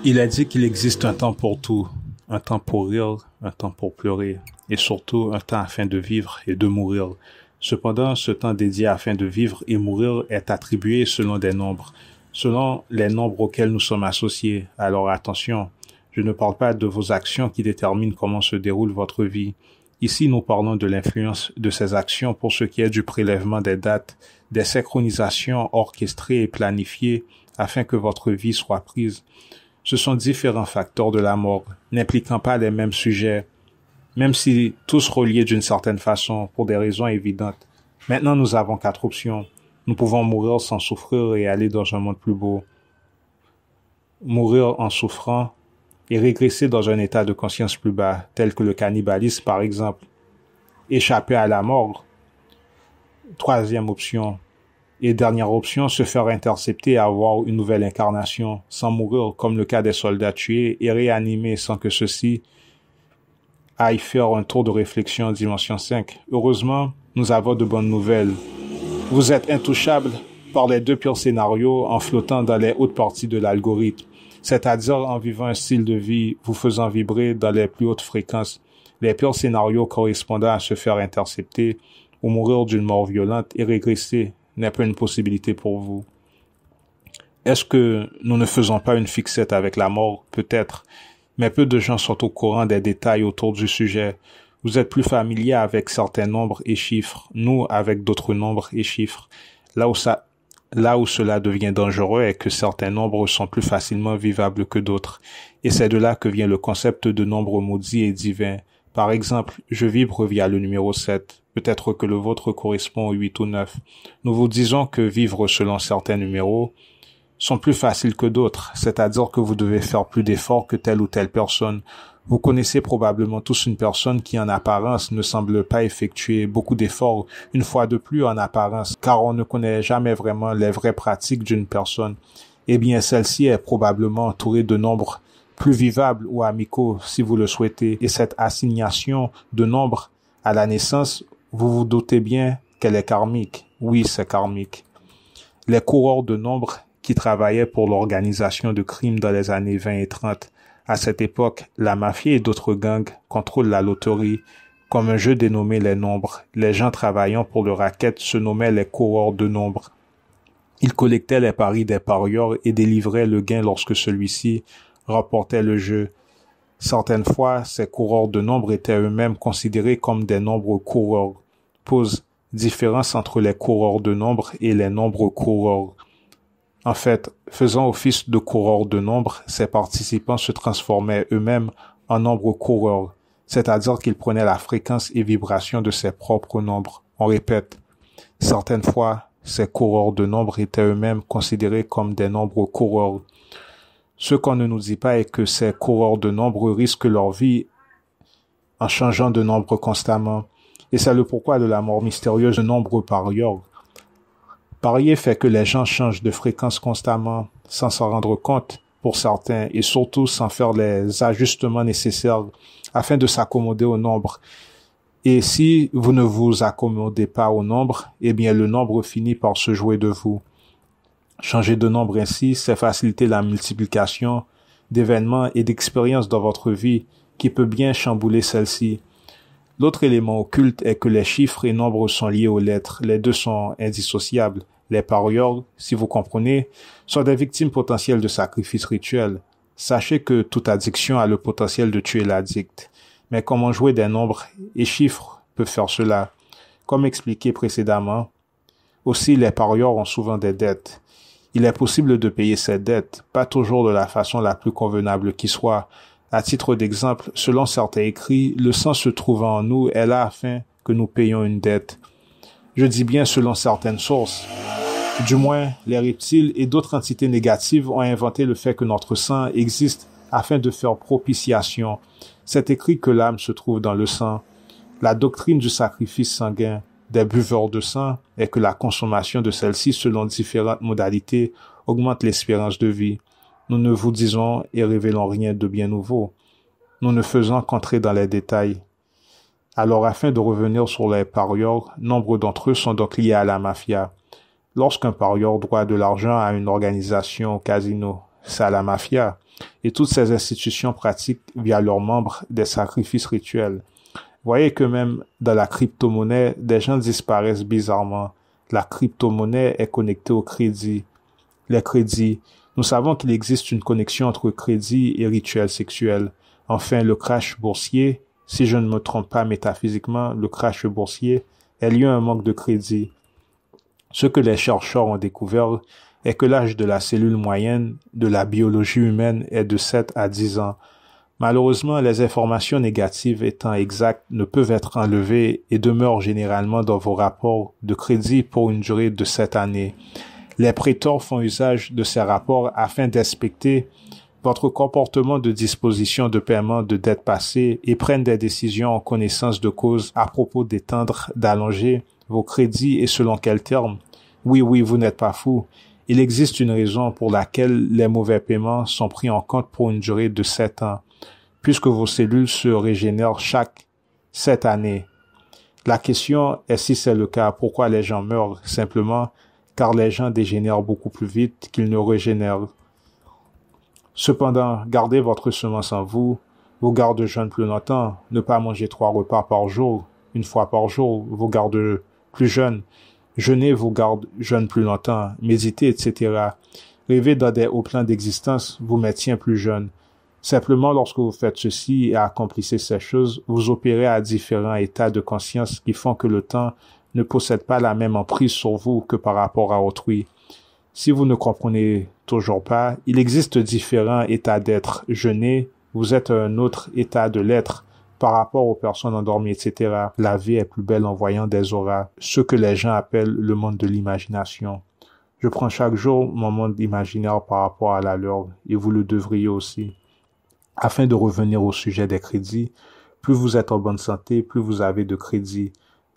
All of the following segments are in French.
Il a dit qu'il existe un temps pour tout, un temps pour rire, un temps pour pleurer, et surtout un temps afin de vivre et de mourir. Cependant, ce temps dédié afin de vivre et mourir est attribué selon des nombres, selon les nombres auxquels nous sommes associés. Alors attention, je ne parle pas de vos actions qui déterminent comment se déroule votre vie. Ici, nous parlons de l'influence de ces actions pour ce qui est du prélèvement des dates, des synchronisations orchestrées et planifiées afin que votre vie soit prise. Ce sont différents facteurs de la mort, n'impliquant pas les mêmes sujets, même si tous reliés d'une certaine façon pour des raisons évidentes. Maintenant, nous avons 4 options. Nous pouvons mourir sans souffrir et aller dans un monde plus beau. Mourir en souffrant et régresser dans un état de conscience plus bas, tel que le cannibalisme par exemple. Échapper à la mort. 3e option. Et dernière option, se faire intercepter et avoir une nouvelle incarnation, sans mourir comme le cas des soldats tués et réanimés sans que ceux-ci aillent faire un tour de réflexion en dimension 5. Heureusement, nous avons de bonnes nouvelles. Vous êtes intouchables par les 2 pires scénarios en flottant dans les hautes parties de l'algorithme, c'est-à-dire en vivant un style de vie vous faisant vibrer dans les plus hautes fréquences. Les pires scénarios correspondant à se faire intercepter ou mourir d'une mort violente et régresser n'est pas une possibilité pour vous. Est-ce que nous ne faisons pas une fixette avec la mort? Peut-être, mais peu de gens sont au courant des détails autour du sujet. Vous êtes plus familier avec certains nombres et chiffres, nous avec d'autres nombres et chiffres. Là où cela devient dangereux est que certains nombres sont plus facilement vivables que d'autres. Et c'est de là que vient le concept de nombre maudit et divin. Par exemple, je vibre via le numéro 7. Peut-être que le vôtre correspond au 8 ou 9. Nous vous disons que vivre selon certains numéros sont plus faciles que d'autres, c'est-à-dire que vous devez faire plus d'efforts que telle ou telle personne. Vous connaissez probablement tous une personne qui en apparence ne semble pas effectuer beaucoup d'efforts, une fois de plus en apparence, car on ne connaît jamais vraiment les vraies pratiques d'une personne. Eh bien, celle-ci est probablement entourée de nombres plus vivables ou amicaux si vous le souhaitez. Et cette assignation de nombres à la naissance, vous vous doutez bien qu'elle est karmique. Oui, c'est karmique. Les coureurs de nombres qui travaillaient pour l'organisation de crimes dans les années 20 et 30. À cette époque, la mafia et d'autres gangs contrôlent la loterie comme un jeu dénommé les nombres. Les gens travaillant pour le racket se nommaient les coureurs de nombres. Ils collectaient les paris des parieurs et délivraient le gain lorsque celui-ci remportait le jeu. Certaines fois, ces coureurs de nombres étaient eux-mêmes considérés comme des nombres coureurs. Pause. Différence entre les coureurs de nombres et les nombres coureurs. En fait, faisant office de coureurs de nombres, ces participants se transformaient eux-mêmes en nombres coureurs, c'est-à-dire qu'ils prenaient la fréquence et vibration de ces propres nombres. On répète, certaines fois, ces coureurs de nombres étaient eux-mêmes considérés comme des nombres coureurs. Ce qu'on ne nous dit pas est que ces coureurs de nombres risquent leur vie en changeant de nombre constamment. Et c'est le pourquoi de la mort mystérieuse de nombreux parieurs. Parier fait que les gens changent de fréquence constamment, sans s'en rendre compte pour certains, et surtout sans faire les ajustements nécessaires afin de s'accommoder au nombre. Et si vous ne vous accommodez pas au nombre, eh bien le nombre finit par se jouer de vous. Changer de nombre ainsi, c'est faciliter la multiplication d'événements et d'expériences dans votre vie qui peut bien chambouler celle-ci. L'autre élément occulte est que les chiffres et nombres sont liés aux lettres. Les deux sont indissociables. Les parieurs, si vous comprenez, sont des victimes potentielles de sacrifices rituels. Sachez que toute addiction a le potentiel de tuer l'addict. Mais comment jouer des nombres et chiffres peut faire cela? Comme expliqué précédemment, aussi les parieurs ont souvent des dettes. Il est possible de payer ces dettes, pas toujours de la façon la plus convenable qui soit. À titre d'exemple, selon certains écrits, le sang se trouvant en nous est là afin que nous payions une dette. Je dis bien selon certaines sources. Du moins, les reptiles et d'autres entités négatives ont inventé le fait que notre sang existe afin de faire propitiation. C'est écrit que l'âme se trouve dans le sang. La doctrine du sacrifice sanguin des buveurs de sang est que la consommation de celle-ci selon différentes modalités augmente l'espérance de vie. Nous ne vous disons et révélons rien de bien nouveau. Nous ne faisons qu'entrer dans les détails. Alors, afin de revenir sur les parieurs, nombre d'entre eux sont donc liés à la mafia. Lorsqu'un parieur doit de l'argent à une organisation au casino, c'est à la mafia. Et toutes ces institutions pratiquent via leurs membres des sacrifices rituels. Voyez que même dans la crypto-monnaie, des gens disparaissent bizarrement. La crypto-monnaie est connectée au crédit. Les crédits. Nous savons qu'il existe une connexion entre crédit et rituels sexuels. Enfin, le crash boursier, si je ne me trompe pas métaphysiquement, le crash boursier est lié à un manque de crédit. Ce que les chercheurs ont découvert est que l'âge de la cellule moyenne de la biologie humaine est de 7 à 10 ans. Malheureusement, les informations négatives étant exactes ne peuvent être enlevées et demeurent généralement dans vos rapports de crédit pour une durée de 7 années. Les prêteurs font usage de ces rapports afin d'inspecter votre comportement de disposition de paiement de dettes passées et prennent des décisions en connaissance de cause à propos d'étendre, d'allonger vos crédits et selon quels termes. Oui, vous n'êtes pas fou. Il existe une raison pour laquelle les mauvais paiements sont pris en compte pour une durée de 7 ans, puisque vos cellules se régénèrent chaque 7 années. La question est si c'est le cas, pourquoi les gens meurent? Simplement car les gens dégénèrent beaucoup plus vite qu'ils ne régénèrent. Cependant, gardez votre semence en vous, vous garde jeune plus longtemps, ne pas manger 3 repas par jour, une fois par jour, vous garde plus jeune. Jeûner vous garde jeune plus longtemps, méditer, etc. Rêver dans des hauts plans d'existence vous maintient plus jeune. Simplement, lorsque vous faites ceci et accomplissez ces choses, vous opérez à différents états de conscience qui font que le temps ne possède pas la même emprise sur vous que par rapport à autrui. Si vous ne comprenez toujours pas, il existe différents états d'être. Jeûner, vous êtes un autre état de l'être par rapport aux personnes endormies, etc. La vie est plus belle en voyant des auras, ce que les gens appellent le monde de l'imagination. Je prends chaque jour mon monde imaginaire par rapport à la leur, et vous le devriez aussi. Afin de revenir au sujet des crédits, plus vous êtes en bonne santé, plus vous avez de crédits.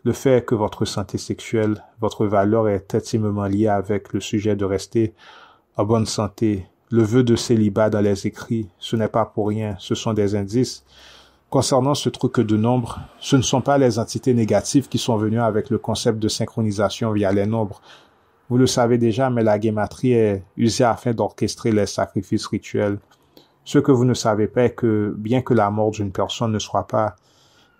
Le fait que votre santé sexuelle, votre valeur est intimement liée avec le sujet de rester en bonne santé. Le vœu de célibat dans les écrits, ce n'est pas pour rien, ce sont des indices. Concernant ce truc de nombre, ce ne sont pas les entités négatives qui sont venues avec le concept de synchronisation via les nombres. Vous le savez déjà, mais la guématrie est usée afin d'orchestrer les sacrifices rituels. Ce que vous ne savez pas est que, bien que la mort d'une personne ne soit pas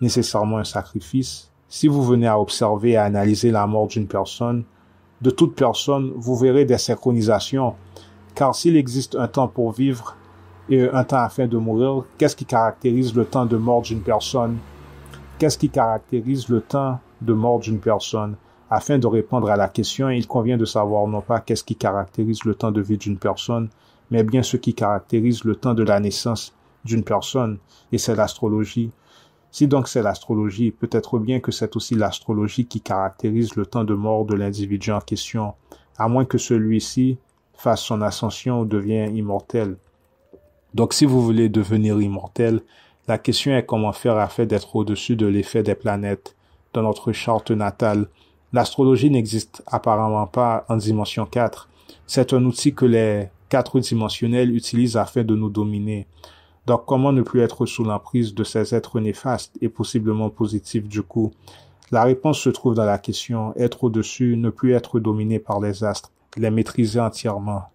nécessairement un sacrifice, si vous venez à observer et à analyser la mort d'une personne, de toute personne, vous verrez des synchronisations, car s'il existe un temps pour vivre et un temps afin de mourir, qu'est-ce qui caractérise le temps de mort d'une personne? Qu'est-ce qui caractérise le temps de mort d'une personne? Afin de répondre à la question, il convient de savoir non pas qu'est-ce qui caractérise le temps de vie d'une personne, mais bien ce qui caractérise le temps de la naissance d'une personne, et c'est l'astrologie. Si donc c'est l'astrologie, peut-être bien que c'est aussi l'astrologie qui caractérise le temps de mort de l'individu en question, à moins que celui-ci fasse son ascension ou devienne immortel. Donc si vous voulez devenir immortel, la question est comment faire afin d'être au-dessus de l'effet des planètes dans notre charte natale. L'astrologie n'existe apparemment pas en dimension 4. C'est un outil que les 4 dimensionnels utilisent afin de nous dominer. Donc comment ne plus être sous l'emprise de ces êtres néfastes et possiblement positifs du coup? La réponse se trouve dans la question être au-dessus, ne plus être dominé par les astres, les maîtriser entièrement.